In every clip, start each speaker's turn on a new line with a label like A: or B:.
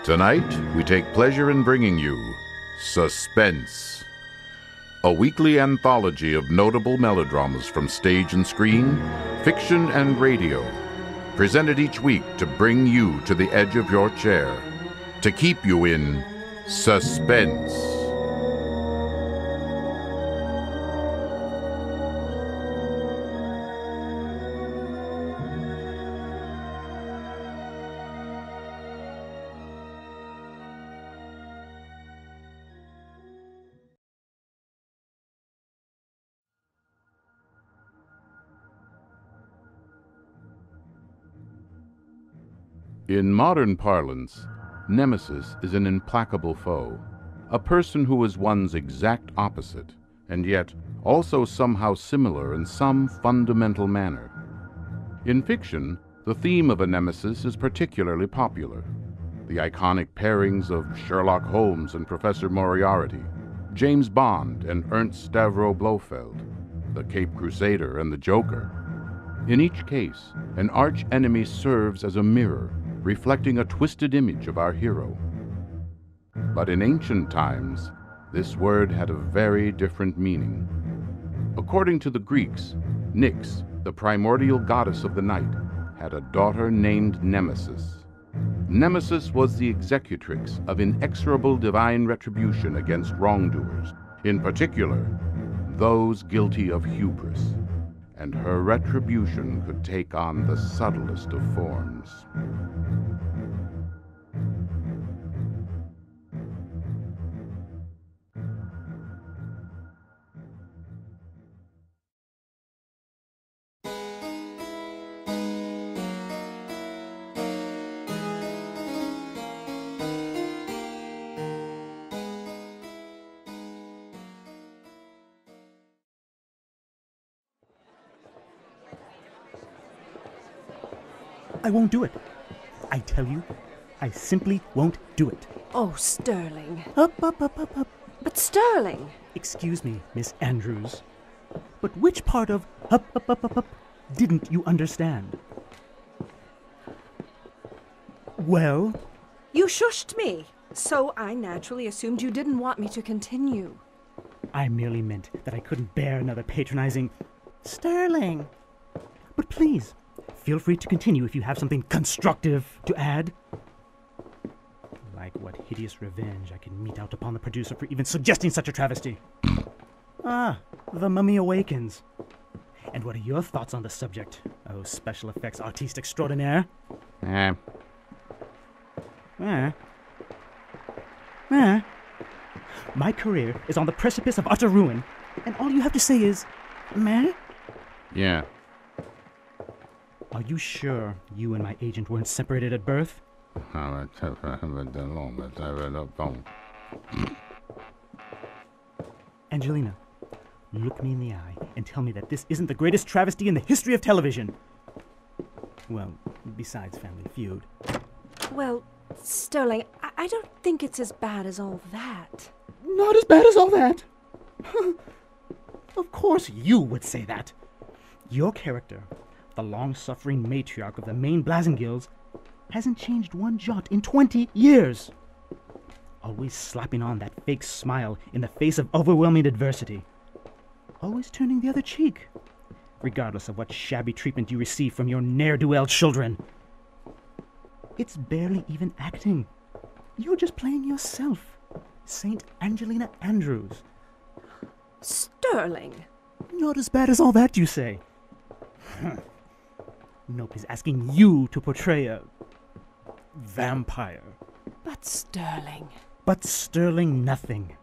A: Tonight, we take pleasure in bringing you Suspense, a weekly anthology of notable melodramas from stage and screen, fiction and radio, presented each week to bring you to the edge of your chair, to keep you in suspense. In modern parlance, nemesis is an implacable foe, a person who is one's exact opposite, and yet also somehow similar in some fundamental manner. In fiction, the theme of a nemesis is particularly popular. The iconic pairings of Sherlock Holmes and Professor Moriarty, James Bond and Ernst Stavro Blofeld, the Cape Crusader and the Joker. In each case, an arch-enemy serves as a mirror, reflecting a twisted image of our hero. But in ancient times, this word had a very different meaning. According to the Greeks, Nyx, the primordial goddess of the night, had a daughter named Nemesis. Nemesis was the executrix of inexorable divine retribution against wrongdoers, in particular, those guilty of hubris. And her retribution could take on the subtlest of forms.
B: I won't do it. I tell you, I simply won't do it.
C: Oh, Sterling.
B: Up.
C: But Sterling!
B: Excuse me, Miss Andrews. But which part of up didn't you understand? Well?
C: You shushed me, so I naturally assumed you didn't want me to continue.
B: I merely meant that I couldn't bear another patronizing Sterling. But please, feel free to continue if you have something constructive to add. Like what hideous revenge I can mete out upon the producer for even suggesting such a travesty. The Mummy Awakens. And what are your thoughts on the subject, oh special effects artiste extraordinaire? My career is on the precipice of utter ruin, and all you have to say is, meh?
A: Yeah.
B: Are you sure you and my agent weren't separated at birth? Angelina, look me in the eye and tell me that this isn't the greatest travesty in the history of television. Well, besides Family Feud.
C: Well, Sterling, I don't think it's as bad as all that.
B: Not as bad as all that? Of course you would say that. Your character, the long-suffering matriarch of the main Blazengills, hasn't changed one jot in 20 years. Always slapping on that fake smile in the face of overwhelming adversity. Always turning the other cheek, regardless of what shabby treatment you receive from your ne'er-do-well children. It's barely even acting. You're just playing yourself, Saint Angelina Andrews.
C: Sterling!
B: Not as bad as all that, you say? Nobody's asking you to portray a vampire.
C: But Sterling...
B: But Sterling nothing.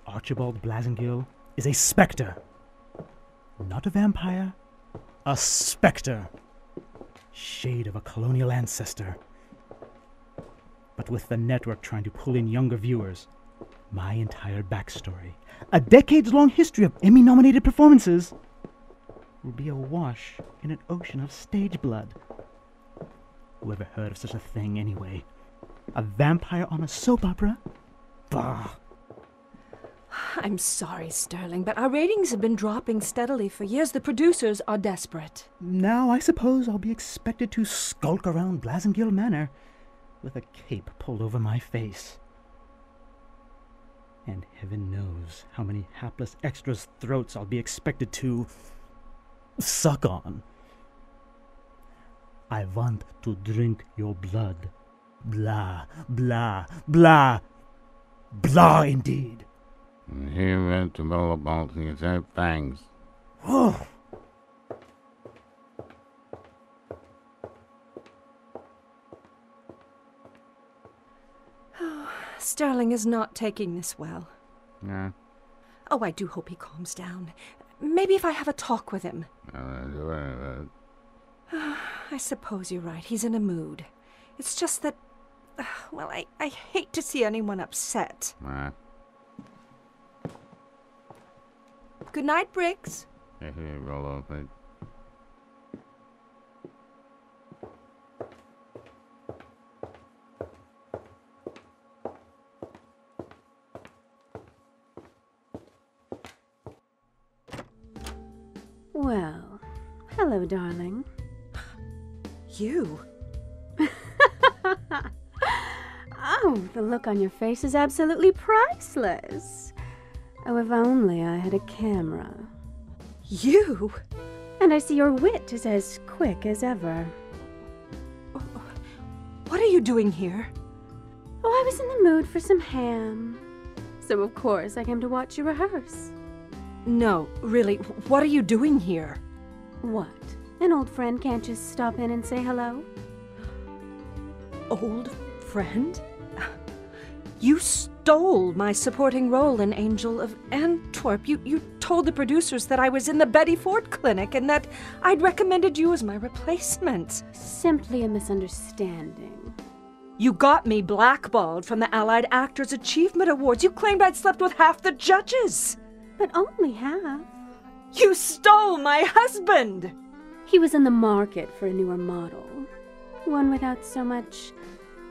B: Archibald Blazengill is a specter. Not a vampire, a specter. Shade of a colonial ancestor. But with the network trying to pull in younger viewers, my entire backstory, a decades-long history of Emmy-nominated performances, will be awash in an ocean of stage blood. Whoever heard of such a thing anyway? A vampire on a soap opera? Bah!
C: I'm sorry, Sterling, but our ratings have been dropping steadily for years. The producers are desperate.
B: Now I suppose I'll be expected to skulk around Blazengill Manor with a cape pulled over my face. And heaven knows how many hapless extras' throats I'll be expected to suck on. I want to drink your blood. Blah, blah, blah. Blah indeed.
A: He went to blow about his fangs.
B: Oh.
C: Sterling is not taking this well.
A: Yeah.
C: Oh, I do hope he calms down. Maybe if I have a talk with him. I suppose you're right. He's in a mood. It's just that, well, I hate to see anyone upset. Good night, Briggs.
A: Roll over.
D: Well, hello, darling.
C: You?
D: Oh, the look on your face is absolutely priceless. Oh, if only I had a camera.
C: You?
D: And I see your wit is as quick as ever.
C: What are you doing here?
D: Oh, I was in the mood for some ham. So, of course, I came to watch you rehearse.
C: No, really, what are you doing here?
D: What? An old friend can't just stop in and say hello?
C: Old friend? You stole my supporting role in Angel of Antwerp. You told the producers that I was in the Betty Ford Clinic and that I'd recommended you as my replacement.
D: Simply a misunderstanding.
C: You got me blackballed from the Allied Actors Achievement Awards. You claimed I'd slept with half the judges.
D: But only half.
C: You stole my husband!
D: He was in the market for a newer model. One without so much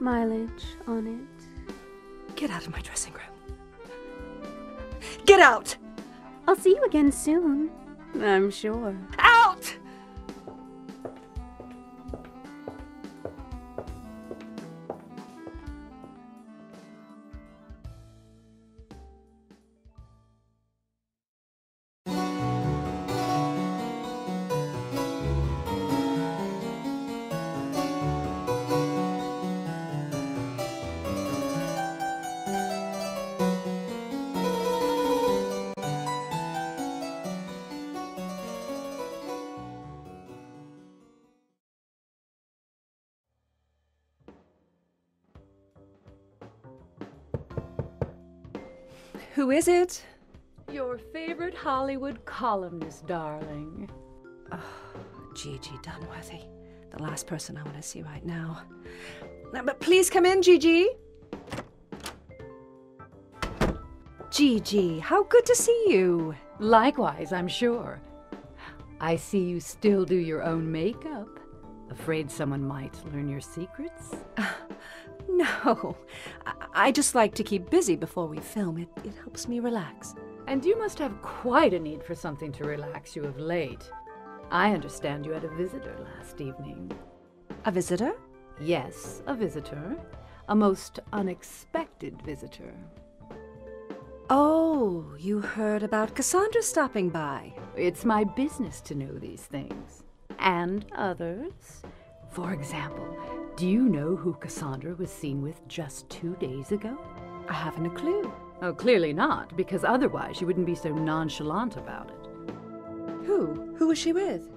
D: mileage on it.
C: Get out of my dressing room. Get out!
D: I'll see you again soon, I'm sure.
C: Out! Who is it?
E: Your favorite Hollywood columnist, darling.
C: Oh, Gigi Dunworthy. The last person I want to see right now. But please come in, Gigi. Gigi, how good to see you.
E: Likewise, I'm sure. I see you still do your own makeup. Afraid someone might learn your secrets?
C: No, I just like to keep busy before we film. It helps me relax.
E: And you must have quite a need for something to relax you of late. I understand you had a visitor last evening.
C: A visitor?
E: Yes, a visitor. A most unexpected visitor.
C: Oh, you heard about Cassandra stopping by.
E: It's my business to know these things. And others. For example, do you know who Cassandra was seen with just 2 days ago?
C: I haven't a clue.
E: Oh, clearly not, because otherwise you wouldn't be so nonchalant about it.
C: Who? Who was she with?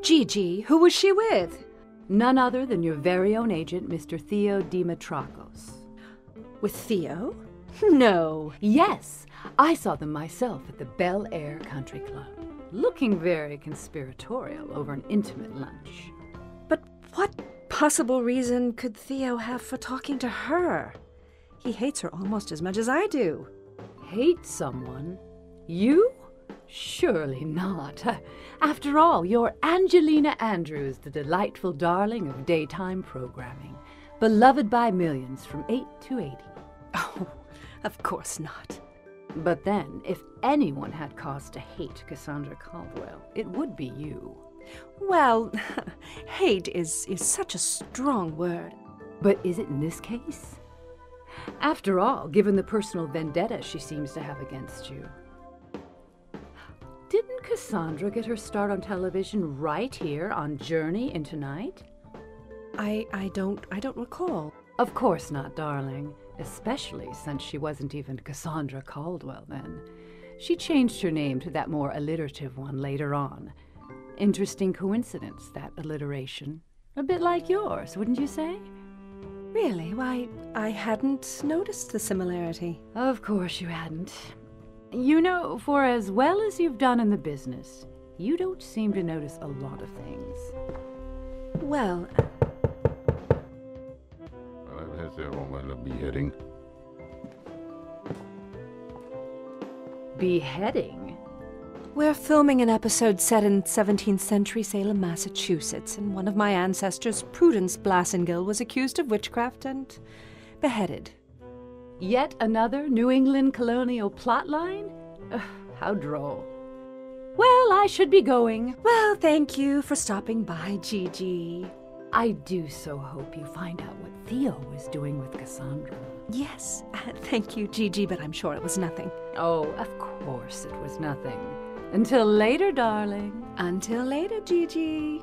C: Gigi, who was she with?
E: None other than your very own agent, Mr. Theo Dimitrakos.
C: With Theo? No.
E: Yes, I saw them myself at the Bel Air Country Club, looking very conspiratorial over an intimate lunch.
C: But what possible reason could Theo have for talking to her? He hates her almost as much as I do.
E: Hate someone? You? Surely not. After all, you're Angelina Andrews, the delightful darling of daytime programming, beloved by millions from 8 to 80.
C: Oh, of course not.
E: But then, if anyone had cause to hate Cassandra Caldwell, it would be you.
C: Well, hate is such a strong word.
E: But is it in this case? After all, given the personal vendetta she seems to have against you. Didn't Cassandra get her start on television right here on Journey into Night?
C: I don't recall.
E: Of course not, darling. Especially since she wasn't even Cassandra Caldwell then. She changed her name to that more alliterative one later on. Interesting coincidence, that alliteration. A bit like yours, wouldn't you say?
C: Really? Why, I hadn't noticed the similarity.
E: Of course you hadn't. You know, for as well as you've done in the business, you don't seem to notice a lot of things.
C: Well,
A: That's a beheading.
E: Beheading?
C: we're filming an episode set in 17th century Salem, Massachusetts, and one of my ancestors, Prudence Blasengill, was accused of witchcraft and beheaded.
E: Yet another New England colonial plotline? Ugh, how droll. Well, I should be going.
C: Well, thank you for stopping by, Gigi.
E: I do so hope you find out what Theo was doing with Cassandra.
C: Yes, thank you, Gigi, but I'm sure it was nothing.
E: Oh, of course it was nothing. Until later, darling.
C: Until later, Gigi.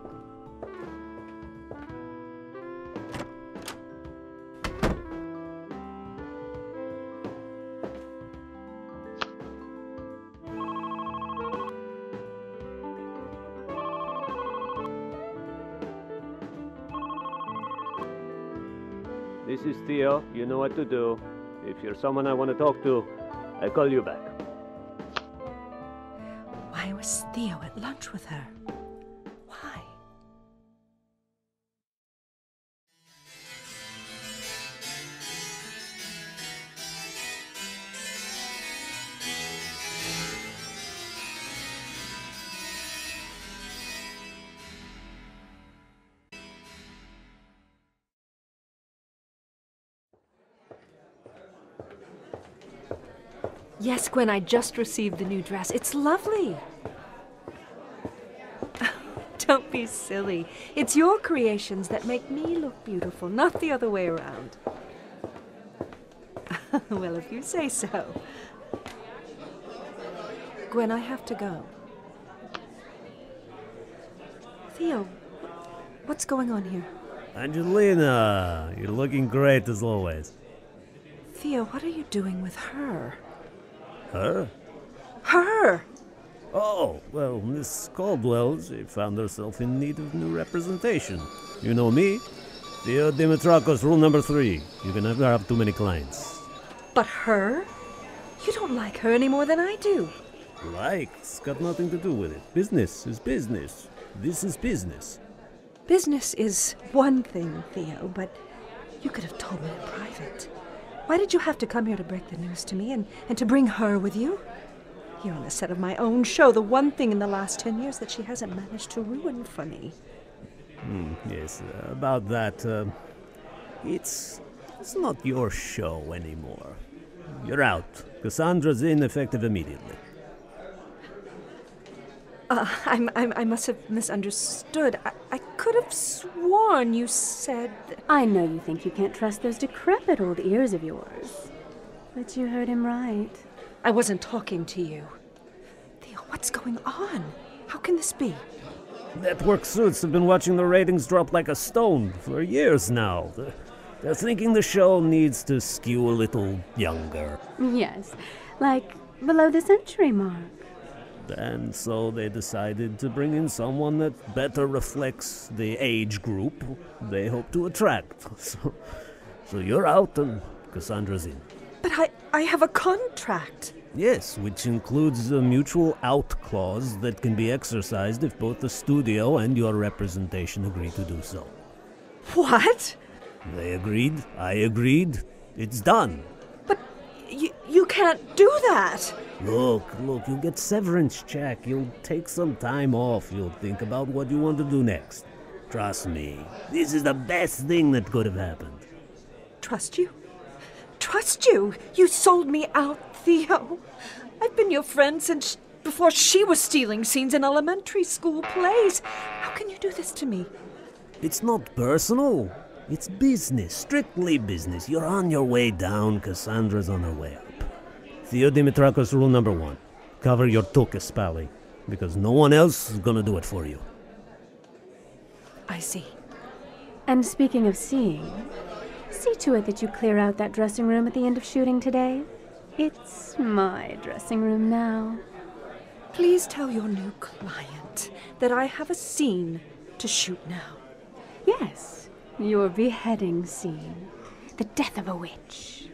F: This is Theo. You know what to do. If you're someone I want to talk to, I call you back.
C: Why was Theo at lunch with her? Why? Yes, Gwen, I just received the new dress. It's lovely. Don't be silly. It's your creations that make me look beautiful, not the other way around. Well, if you say so. Gwen, I have to go. Theo, what's going on here?
G: Angelina, you're looking great as always.
C: Theo, what are you doing with her?
G: Her?
C: Her!
G: Oh, well, Miss Caldwell, she found herself in need of new representation. You know me. Theo Dimitrakos, rule number 3. You can never have too many clients.
C: But her? You don't like her any more than I do.
G: Like, it's got nothing to do with it. Business is business. This is business.
C: Business is one thing, Theo, but you could have told me in private. Why did you have to come here to break the news to me and to bring her with you? Here on the set of my own show, the one thing in the last 10 years that she hasn't managed to ruin for me.
G: Yes, about that, it's not your show anymore. You're out. Cassandra's in, effective immediately.
C: I must have misunderstood. I could have sworn you said...
D: I know you think you can't trust those decrepit old ears of yours. But you heard him right.
C: I wasn't talking to you. Theo, what's going on? How can this be?
G: Network suits have been watching the ratings drop like a stone for years now. They're thinking the show needs to skew a little younger.
D: Yes, like below the century mark.
G: And so they decided to bring in someone that better reflects the age group they hope to attract. So you're out and Cassandra's in.
C: But I have a contract.
G: Yes, which includes a mutual out clause that can be exercised if both the studio and your representation agree to do so.
C: What?
G: They agreed, I agreed, it's done.
C: But you can't do that.
G: Look, you'll get severance check, you'll take some time off, you'll think about what you want to do next. Trust me, this is the best thing that could have happened.
C: Trust you? Trust you? You sold me out, Theo. I've been your friend since before she was stealing scenes in elementary school plays. How can you do this to me?
G: It's not personal. It's business, strictly business. You're on your way down, Cassandra's on her way up. Theodimitrakos rule number 1. Cover your tukis, Pally, because no one else is gonna do it for you.
C: I see.
D: And speaking of seeing, see to it that you clear out that dressing room at the end of shooting today. It's my dressing room now.
C: Please tell your new client that I have a scene to shoot now.
D: Yes, your beheading scene. The death of a witch.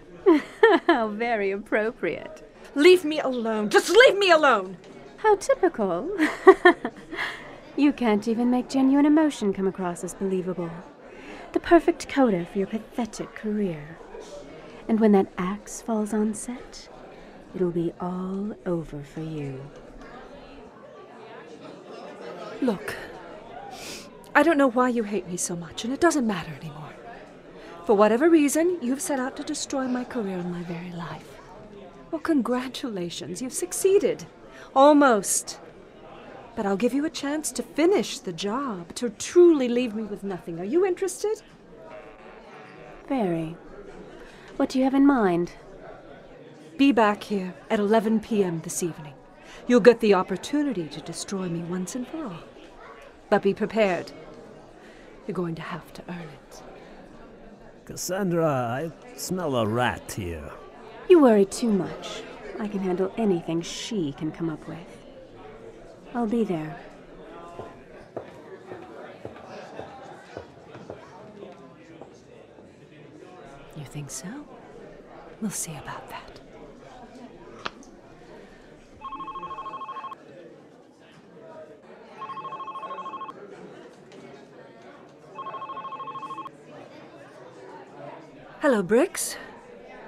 D: How very appropriate.
C: Leave me alone. Just leave me alone!
D: How typical. You can't even make genuine emotion come across as believable. The perfect coda for your pathetic career. And when that axe falls on set, it'll be all over for you.
C: Look, I don't know why you hate me so much, and it doesn't matter anymore. For whatever reason, you've set out to destroy my career and my very life. Well, congratulations, you've succeeded. Almost. But I'll give you a chance to finish the job, to truly leave me with nothing. Are you interested?
D: Very. What do you have in mind?
C: Be back here at 11 p.m. this evening. You'll get the opportunity to destroy me once and for all. But be prepared. You're going to have to earn it.
G: Cassandra, I smell a rat here.
D: You worry too much. I can handle anything she can come up with. I'll be there.
C: You think so? We'll see about that. Hello, Brix.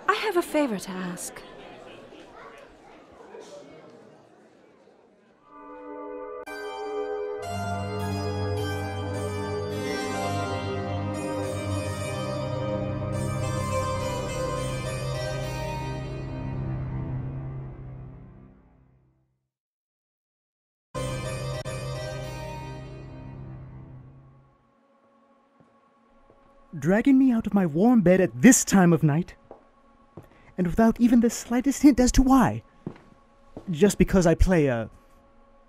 C: I have a favor to ask.
B: Dragging me out of my warm bed at this time of night, and without even the slightest hint as to why. Just because I play a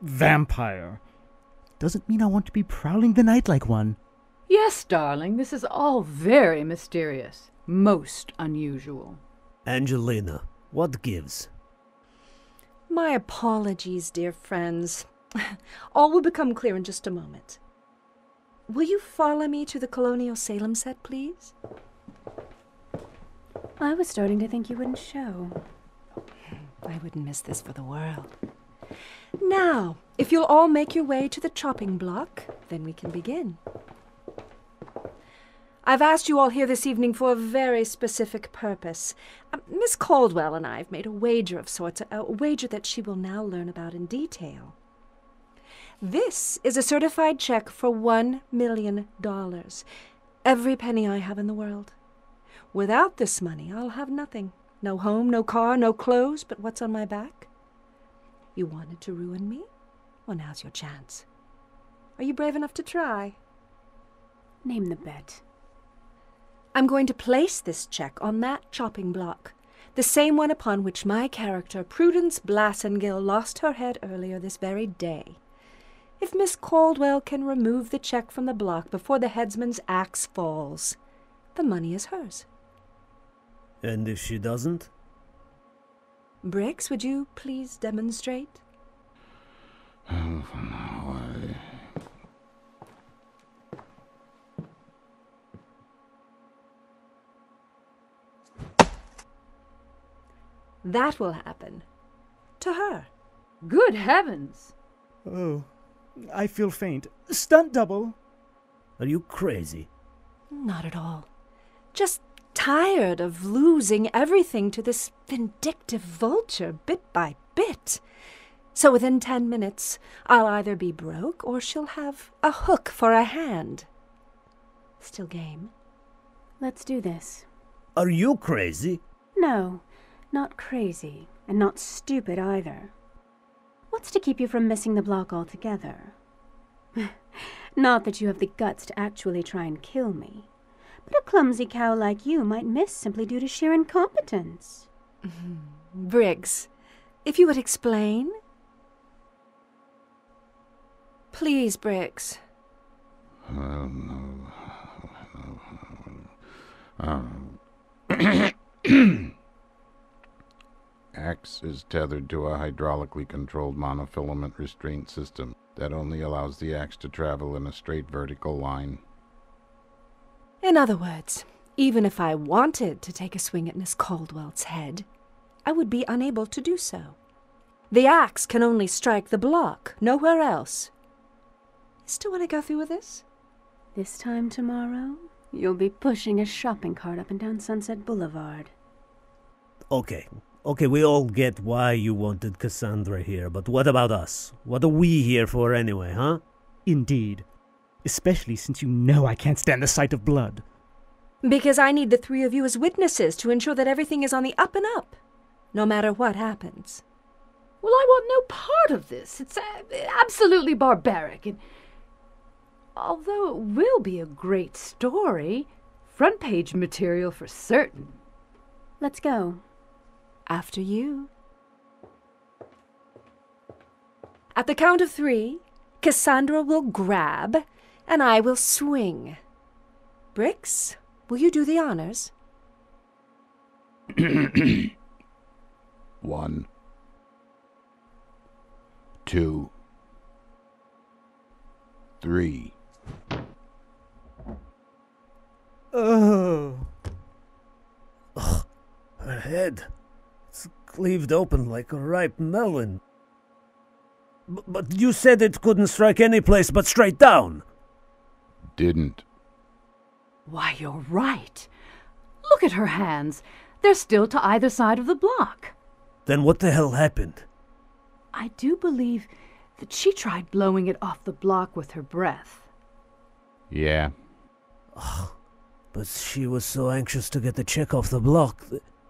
B: vampire doesn't mean I want to be prowling the night like one.
E: Yes, darling, this is all very mysterious. Most unusual.
G: Angelina, what gives?
C: My apologies, dear friends. All will become clear in just a moment. Will you follow me to the Colonial Salem set, please?
D: I was starting to think you wouldn't show.
C: I wouldn't miss this for the world. Now, if you'll all make your way to the chopping block, then we can begin. I've asked you all here this evening for a very specific purpose. Miss Caldwell and I have made a wager of sorts, a wager that she will now learn about in detail. This is a certified check for $1 million. Every penny I have in the world. Without this money, I'll have nothing. No home, no car, no clothes, but what's on my back? You wanted to ruin me? Well, now's your chance. Are you brave enough to try?
D: Name the bet.
C: I'm going to place this check on that chopping block, the same one upon which my character, Prudence Blassengill, lost her head earlier this very day. If Miss Caldwell can remove the check from the block before the headsman's axe falls, the money is hers.
G: And if she doesn't?
C: Brix, would you please demonstrate? That will happen. To her.
E: Good heavens!
B: Oh, I feel faint. Stunt double.
G: Are you crazy?
C: Not at all. Just tired of losing everything to this vindictive vulture bit by bit. So within 10 minutes, I'll either be broke or she'll have a hook for a hand. Still game?
D: Let's do this.
G: Are you crazy?
D: No, not crazy, and not stupid either. What's to keep you from missing the block altogether? Not that you have the guts to actually try and kill me, but a clumsy cow like you might miss simply due to sheer incompetence.
C: Briggs, if you would explain. Please, Briggs.
A: Axe is tethered to a hydraulically controlled monofilament restraint system that only allows the axe to travel in a straight vertical line.
C: In other words, even if I wanted to take a swing at Miss Caldwell's head, I would be unable to do so. The axe can only strike the block, nowhere else. You still want to go through with this?
D: This time tomorrow, you'll be pushing a shopping cart up and down Sunset Boulevard.
G: Okay, we all get why you wanted Cassandra here, but what about us? What are we here for anyway, huh?
B: Indeed. Especially since you know I can't stand the sight of blood.
C: Because I need the three of you as witnesses to ensure that everything is on the up and up, no matter what happens.
E: Well, I want no part of this. It's absolutely barbaric. And although it will be a great story, front page material for certain.
D: Let's go.
C: After you. At the count of 3, Cassandra will grab, and I will swing. Briggs, will you do the honors?
A: 1, 2, 3.
B: Oh.
G: Her head. It's cleaved open like a ripe melon. But you said it couldn't strike any place but straight down.
A: Didn't.
E: Why, you're right. Look at her hands. They're still to either side of the block.
G: Then what the hell happened?
E: I do believe that she tried blowing it off the block with her breath.
A: Yeah.
G: But she was so anxious to get the check off the block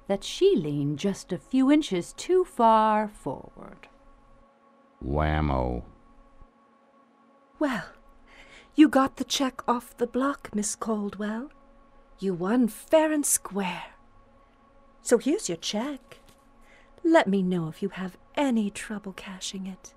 E: that she leaned just a few inches too far forward.
A: Whammo.
C: Well, you got the check off the block, Miss Caldwell. You won fair and square. So here's your check. Let me know if you have any trouble cashing it.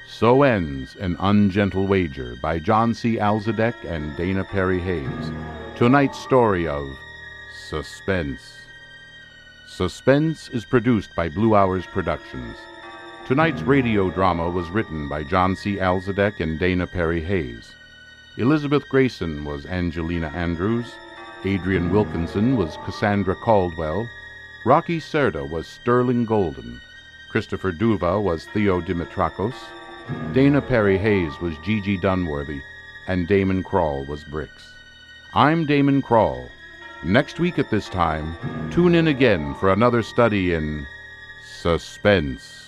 A: So ends An Ungentle Wager by John C. Alzadek and Dana Perry Hayes. Tonight's story of Suspense. Suspense is produced by Blue Hours Productions. Tonight's radio drama was written by John C. Alzadek and Dana Perry Hayes. Elizabeth Gracen was Angelina Andrews. Adrienne Wilkinson was Cassandra Caldwell. Rocky Cerda was Sterling Golden. Christopher Duva was Theo Dimitrakos. Dana Perry Hayes was Gigi Dunworthy, and Daamen Krall was Briggs. I'm Daamen Krall. Next week at this time, tune in again for another study in Suspense.